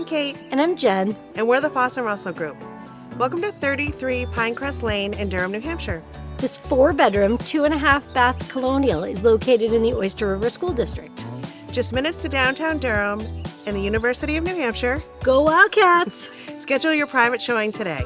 Kate. And I'm Jen. And we're the Foss & Russell Group. Welcome to 33 Pinecrest Lane in Durham, New Hampshire. This 4-bedroom, 2.5-bath colonial is located in the Oyster River School District. Just minutes to downtown Durham and the University of New Hampshire. Go Wildcats! Schedule your private showing today.